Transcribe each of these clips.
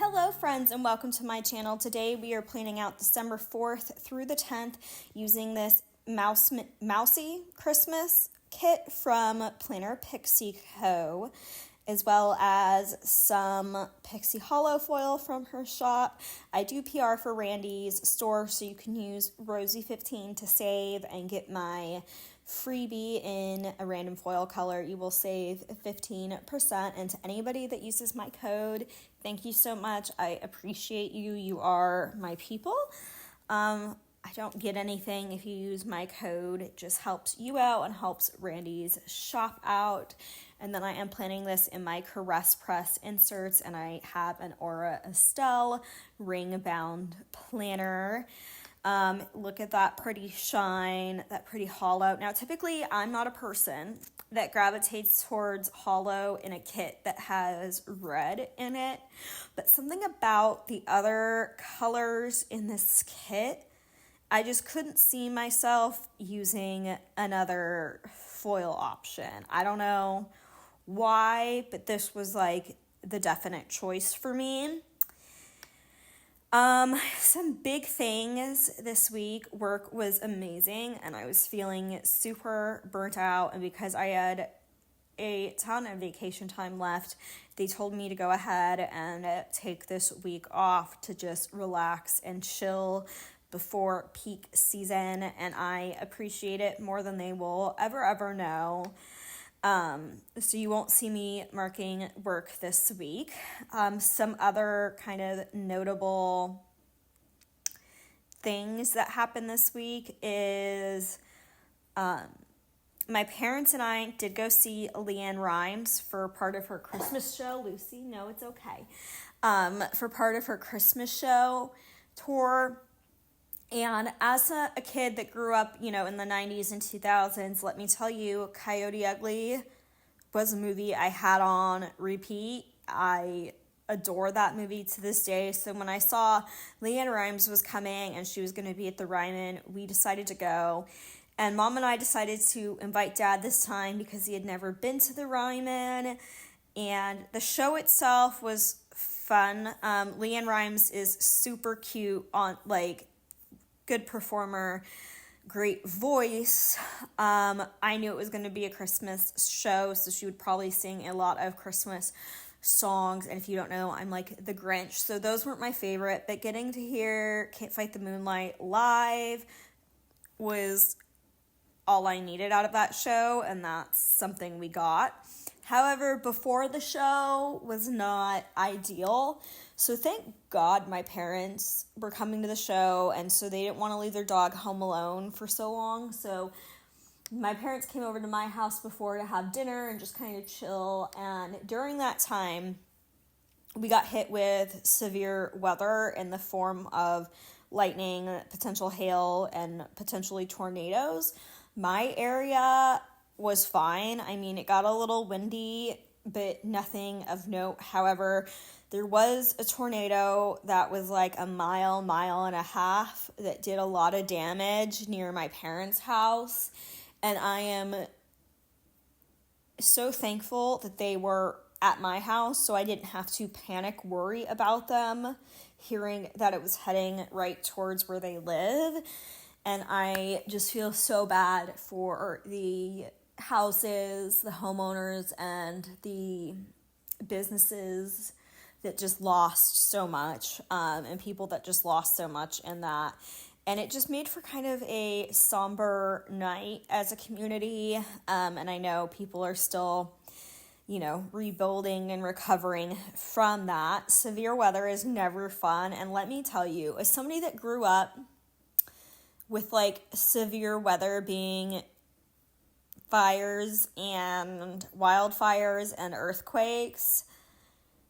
Hello friends and welcome to my channel. Today we are planning out December 4th through the 10th using this Mousey Christmas kit from Planner Pixie Co. as well as some Pixie Hollow foil from her shop. I do PR for Randy's store, so you can use Rosey15 to save and get my freebie in a random foil color. You will save 15%, and to anybody that uses my code, thank you so much. I appreciate you. You are my people. I don't get anything if you use my code. It just helps you out and helps Randy's shop out. And then I am planning this in my Caress Press inserts, and I have an Aura Estelle ring bound planner. Look at that pretty shine, that pretty hollow. Now, typically I'm not a person that gravitates towards hollow in a kit that has red in it, but something about the other colors in this kit, I just couldn't see myself using another foil option. I don't know why, but this was like the definite choice for me. Some big things this week. Work was amazing and I was feeling super burnt out, and because I had a ton of vacation time left, they told me to go ahead and take this week off to just relax and chill before peak season, and I appreciate it more than they will ever know. So you won't see me marking work this week. Some other kind of notable things that happened this week is my parents and I did go see Leanne Rimes for part of her Christmas show. Lucy, no, it's okay. For part of her Christmas show tour. And as a kid that grew up, in the 90s and 2000s, let me tell you, Coyote Ugly was a movie I had on repeat. I adore that movie to this day. So when I saw Leanne Rimes was coming and she was going to be at the Ryman, we decided to go. And Mom and I decided to invite Dad this time because he had never been to the Ryman. And the show itself was fun. Leanne Rimes is super cute on good performer, great voice. I knew it was going to be a Christmas show, so she would probably sing a lot of Christmas songs. And if you don't know, I'm like the Grinch, so those weren't my favorite, but getting to hear Can't Fight the Moonlight live was all I needed out of that show, and that's something we got. However, before the show was not ideal, so thank God my parents were coming to the show, and so they didn't want to leave their dog home alone for so long. So my parents came over to my house before to have dinner and just kind of chill, and during that time, we got hit with severe weather in the form of lightning, potential hail, and potentially tornadoes. My area was fine. I mean, it got a little windy, but nothing of note. However, there was a tornado that was like a mile and a half that did a lot of damage near my parents' house. And I am so thankful that they were at my house, so I didn't have to panic worry about them, hearing that it was heading right towards where they live. And I just feel so bad for the houses, the homeowners, and the businesses that just lost so much, and people that just lost so much in that. And it just made for kind of a somber night as a community, and I know people are still, rebuilding and recovering from that. Severe weather is never fun, and let me tell you, as somebody that grew up with severe weather being fires and wildfires and earthquakes,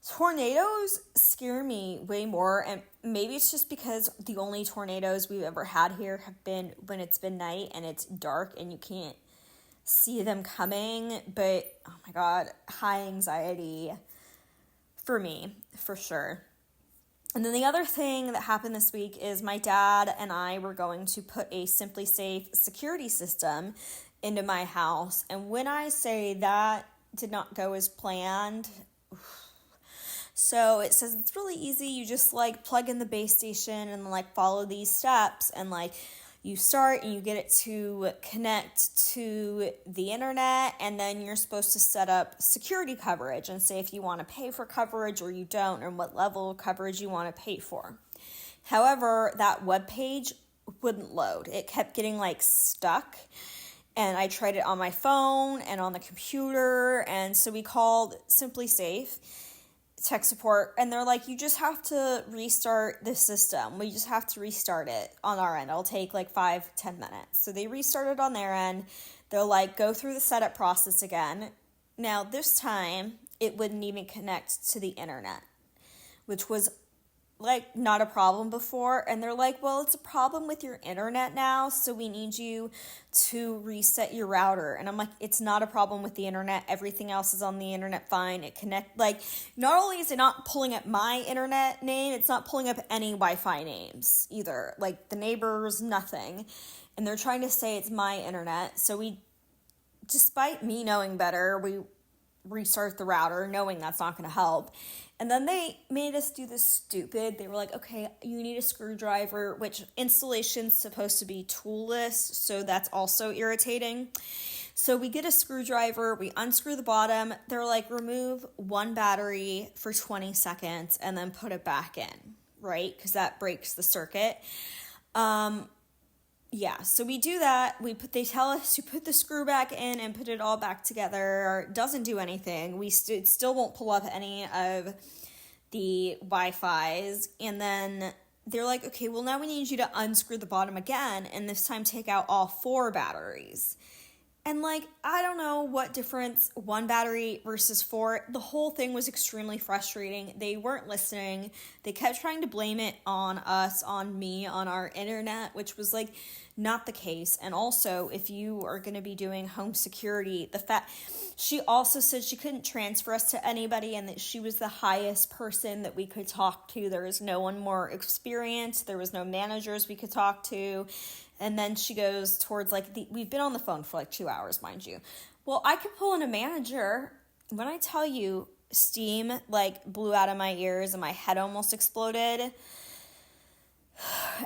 tornadoes scare me way more. And maybe it's just because the only tornadoes we've ever had here have been when it's been night and it's dark and you can't see them coming. But oh my God, high anxiety for me, for sure. And then the other thing that happened this week is my dad and I were going to put a Simply Safe security system into my house. And when I say that did not go as planned, So it says it's really easy. You just like plug in the base station and like follow these steps, and like you start and you get it to connect to the internet, and then you're supposed to set up security coverage and say if you want to pay for coverage or you don't, or what level of coverage you want to pay for. However, that web page wouldn't load. It kept getting like stuck. And I tried it on my phone and on the computer. And so we called Simply Safe tech support, and they're like, you just have to restart the system. We just have to restart it on our end. It'll take like 5-10 minutes. So they restarted on their end. They're like, go through the setup process again. Now this time it wouldn't even connect to the internet, which was like not a problem before. And they're like, well, it's a problem with your internet now, so we need you to reset your router. And I'm like, it's not a problem with the internet. Everything else is on the internet fine. It like, not only is it not pulling up my internet name, it's not pulling up any Wi-Fi names either, like the neighbors, nothing. And they're trying to say it's my internet. So we, despite me knowing better, we restart the router knowing that's not going to help. And then they made us do this stupid, they were like, okay, you need a screwdriver, which installation's supposed to be toolless, so that's also irritating. So we get a screwdriver, we unscrew the bottom, they're like, remove one battery for 20 seconds and then put it back in, right? Because that breaks the circuit. Yeah, so we do that. They tell us to put the screw back in and put it all back together. It doesn't do anything. It still won't pull up any of the Wi-Fi's. And then they're like, okay, well, now we need you to unscrew the bottom again, and this time take out all 4 batteries. And like, I don't know what difference 1 battery versus 4. The whole thing was extremely frustrating. They weren't listening. They kept trying to blame it on us, on me, on our internet, which was like not the case. And also, if you are going to be doing home security, she also said she couldn't transfer us to anybody and that she was the highest person that we could talk to. There was no one more experienced. There was no managers we could talk to. And then she goes towards like, we've been on the phone for like 2 hours, mind you. Well, I could pull in a manager. When I tell you, steam like blew out of my ears and my head almost exploded.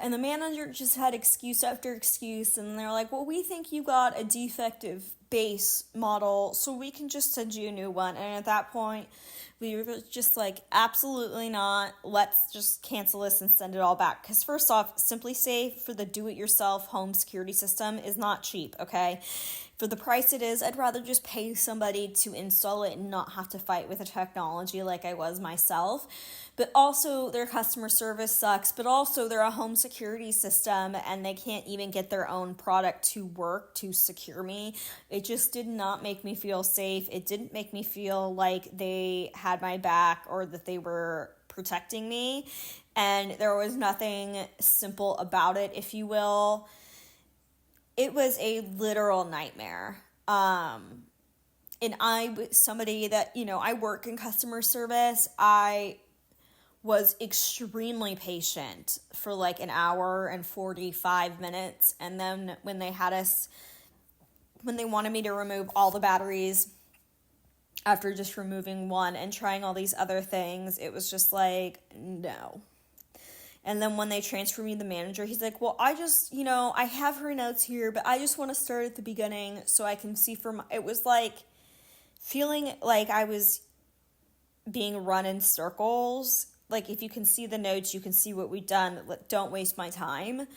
And the manager just had excuse after excuse. And they're like, well, we think you got a defective base model, so we can just send you a new one. And at that point, we were just like, absolutely not. Let's just cancel this and send it all back. Because first off, Simply Safe for the do-it-yourself home security system is not cheap, okay? For the price it is, I'd rather just pay somebody to install it and not have to fight with the technology like I was myself. But also, their customer service sucks. But also, they're a home security system, and they can't even get their own product to work to secure me. It just did not make me feel safe. It didn't make me feel like they had my back or that they were protecting me. And there was nothing simple about it, if you will. It was a literal nightmare. And somebody that, I work in customer service. I was extremely patient for like an hour and 45 minutes. And then when they wanted me to remove all the batteries after just removing one and trying all these other things, it was just like, no. And then when they transferred me to the manager, he's like, well, I just, I have her notes here, but I just want to start at the beginning so I can see it was like feeling like I was being run in circles. Like, if you can see the notes, you can see what we've done. Don't waste my time.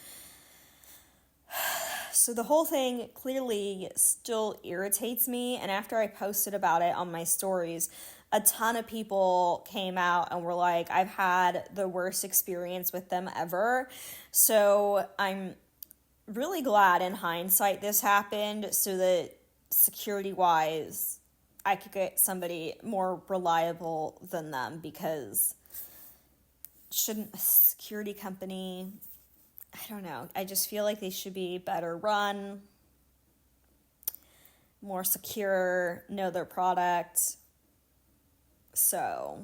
So the whole thing clearly still irritates me. And after I posted about it on my stories, a ton of people came out and were like, I've had the worst experience with them ever. So I'm really glad in hindsight this happened, so that security-wise, I could get somebody more reliable than them, because shouldn't a security company, I don't know, I just feel like they should be better run, more secure, know their product. So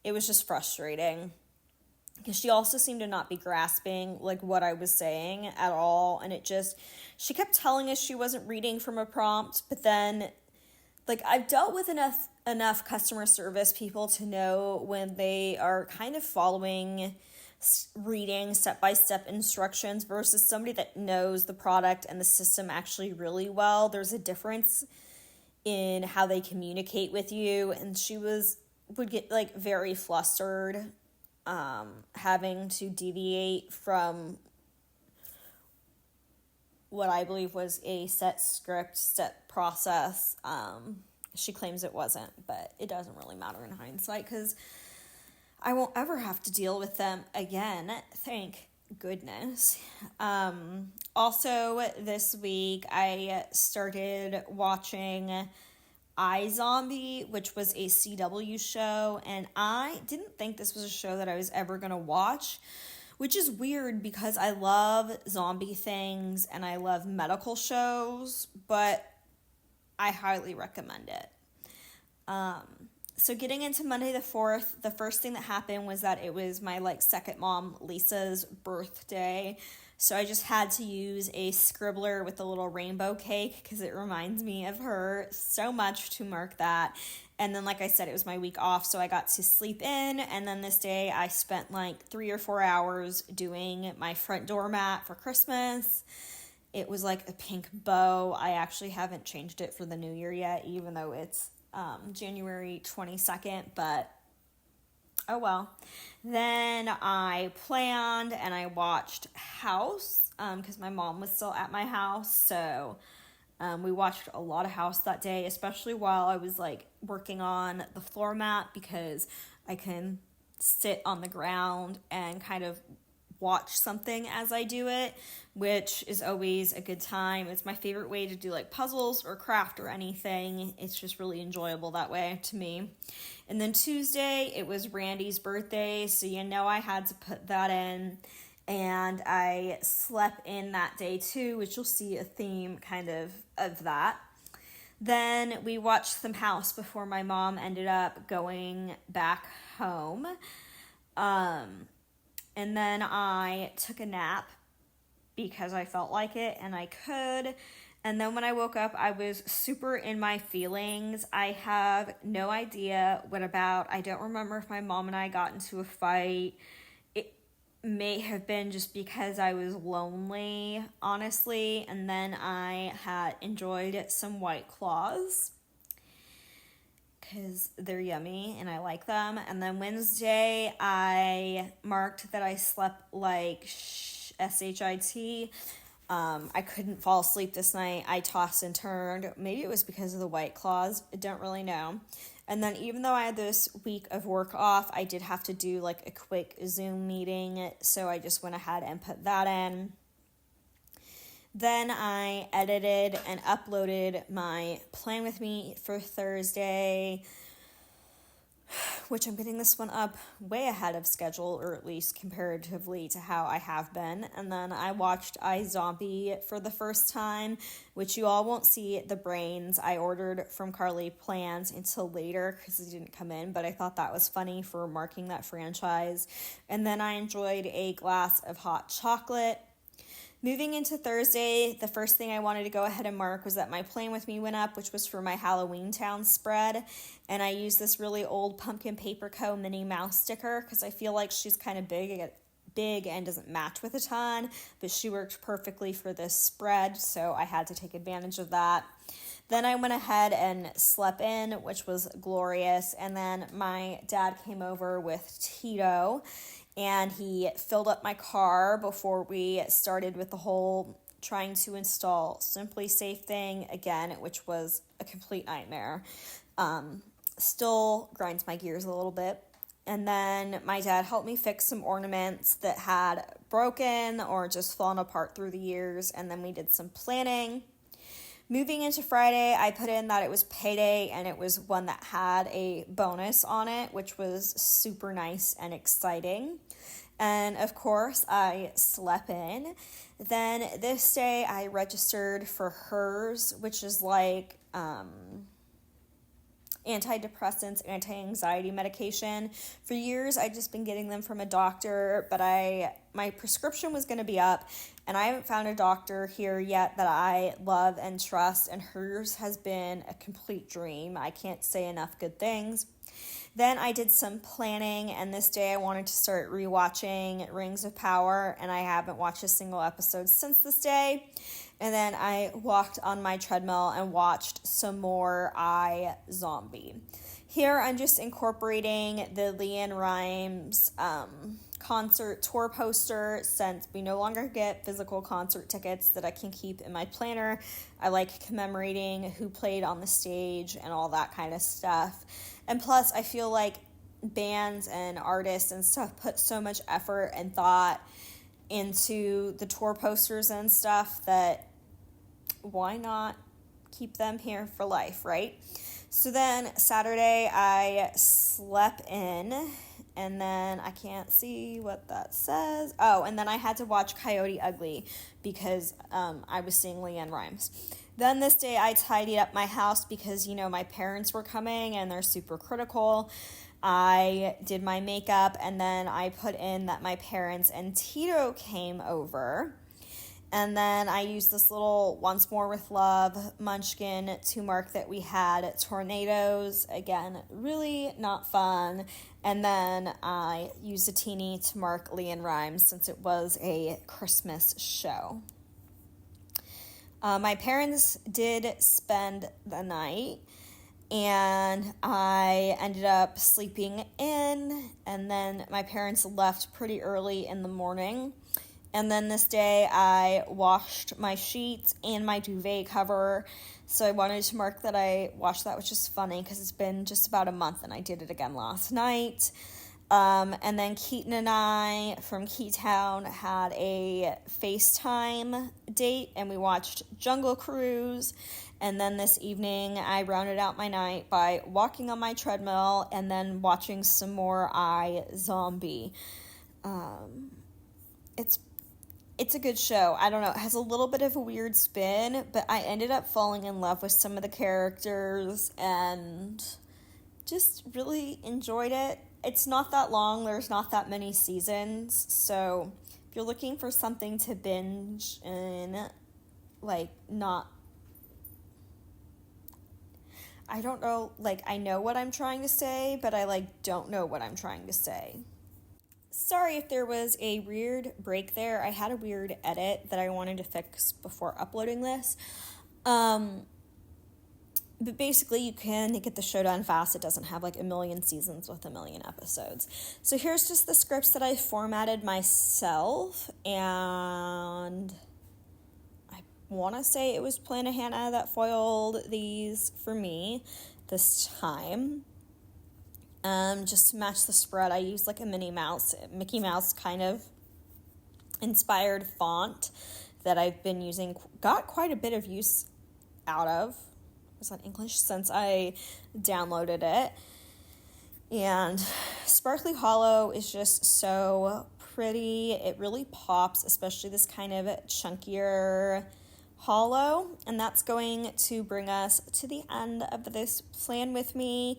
it was just frustrating, because she also seemed to not be grasping like what I was saying at all. And she kept telling us she wasn't reading from a prompt, but then like, I've dealt with enough enough customer service people to know when they are kind of following, reading step-by-step instructions versus somebody that knows the product and the system actually really well. There's a difference in how they communicate with you, and she would get like very flustered, having to deviate from what I believe was a set script, set process. She claims it wasn't, but it doesn't really matter in hindsight because I won't ever have to deal with them again. Thank goodness. Also, this week I started watching iZombie, which was a CW show, and I didn't think this was a show that I was ever going to watch, which is weird because I love zombie things and I love medical shows, but I highly recommend it. So getting into Monday the 4th, the first thing that happened was that it was my second mom, Lisa's birthday. So I just had to use a scribbler with a little rainbow cake because it reminds me of her so much to mark that. And then, like I said, it was my week off, so I got to sleep in. And then this day I spent 3 or 4 hours doing my front doormat for Christmas. It was like a pink bow. I actually haven't changed it for the new year yet, even though it's January 22nd, but oh well. Then I planned and I watched House because my mom was still at my house, so we watched a lot of House that day, especially while I was working on the floor mat because I can sit on the ground and kind of watch something as I do it, which is always a good time. It's my favorite way to do puzzles or craft or anything. It's just really enjoyable that way to me. And then Tuesday, it was Randy's birthday, so I had to put that in. And I slept in that day too, which you'll see a theme kind of that. Then we watched some House before my mom ended up going back home. And then I took a nap because I felt like it and I could. And then when I woke up, I was super in my feelings. I have no idea what about. I don't remember if my mom and I got into a fight. It may have been just because I was lonely, honestly. And then I had enjoyed some White Claws because they're yummy and I like them. And then Wednesday, I marked that I slept SHIT. I couldn't fall asleep this night. I tossed and turned. Maybe it was because of the White Claws. I don't really know. And then even though I had this week of work off, I did have to do a quick Zoom meeting. So I just went ahead and put that in. Then I edited and uploaded my plan with me for Thursday, which I'm getting this one up way ahead of schedule, or at least comparatively to how I have been. And then I watched iZombie for the first time, which you all won't see the brains I ordered from RoseyPlans until later because it didn't come in, but I thought that was funny for marking that franchise. And then I enjoyed a glass of hot chocolate. Moving into Thursday, the first thing I wanted to go ahead and mark was that my Plan With Me went up, which was for my Halloween Town spread. And I used this really old Pumpkin Paper Co. Minnie Mouse sticker because I feel like she's kind of big and doesn't match with a ton, but she worked perfectly for this spread, so I had to take advantage of that. Then I went ahead and slept in, which was glorious. And then my dad came over with Tito, and he filled up my car before we started with the whole trying to install Simply Safe thing again, which was a complete nightmare. Still grinds my gears a little bit. And then my dad helped me fix some ornaments that had broken or just fallen apart through the years, and then we did some planning. Moving into Friday, I put in that it was payday and it was one that had a bonus on it, which was super nice and exciting. And of course, I slept in. Then this day, I registered for hers, which is antidepressants, anti-anxiety medication. For years, I've just been getting them from a doctor, but I my prescription was going to be up, and I haven't found a doctor here yet that I love and trust, and hers has been a complete dream. I can't say enough good things. Then I did some planning, and this day I wanted to start rewatching Rings of Power, and I haven't watched a single episode since this day. And then I walked on my treadmill and watched some more iZombie. Here I'm just incorporating the LeAnn Rimes concert tour poster, since we no longer get physical concert tickets that I can keep in my planner. I like commemorating who played on the stage and all that kind of stuff. And plus, I feel like bands and artists and stuff put so much effort and thought into the tour posters and stuff that why not keep them here for life, right? So then Saturday I slept in, and then I can't see what that says. Oh, and then I had to watch Coyote Ugly because I was seeing LeAnn Rimes. Then this day I tidied up my house because, my parents were coming and they're super critical. I did my makeup, and then I put in that my parents and Tito came over. And then I used this little Once More with Love munchkin to mark that we had tornadoes. Again, really not fun. And then I used a teeny to mark LeAnn Rimes since it was a Christmas show. My parents did spend the night, and I ended up sleeping in, and then my parents left pretty early in the morning. And then this day I washed my sheets and my duvet cover. So I wanted to mark that I washed that, which is funny because it's been just about a month and I did it again last night. And then Keaton and I from Keytown had a FaceTime date and we watched Jungle Cruise. And then this evening I rounded out my night by walking on my treadmill and then watching some more iZombie. It's a good show. I don't know. It has a little bit of a weird spin, but I ended up falling in love with some of the characters and just really enjoyed it. It's not that long. There's not that many seasons. So if you're looking for something to binge and I don't know, I know what I'm trying to say, but I don't know what I'm trying to say. Sorry if there was a weird break there. I had a weird edit that I wanted to fix before uploading this. But basically you can get the show done fast. It doesn't have a million seasons with a million episodes. So here's just the scripts that I formatted myself. And I want to say it was Plannahannah that foiled these for me this time. Just to match the spread, I used a Mickey Mouse kind of inspired font that I've been using, got quite a bit of use out of. Was that English? Since I downloaded it. And Sparkly Hollow is just so pretty. It really pops, especially this kind of chunkier hollow. And that's going to bring us to the end of this plan with me.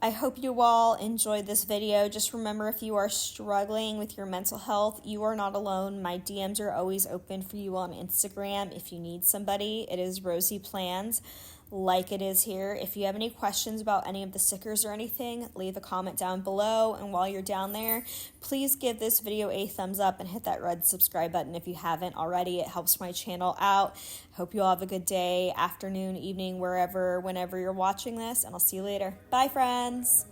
I hope you all enjoyed this video. Just remember, if you are struggling with your mental health, you are not alone. My DMs are always open for you on Instagram. If you need somebody, it is RoseyPlans, like it is here. If you have any questions about any of the stickers or anything, leave a comment down below. And while you're down there, please give this video a thumbs up and hit that red subscribe button if you haven't already. It helps my channel out. Hope you all have a good day, afternoon, evening, whenever you're watching this, and I'll see you later. Bye, friends.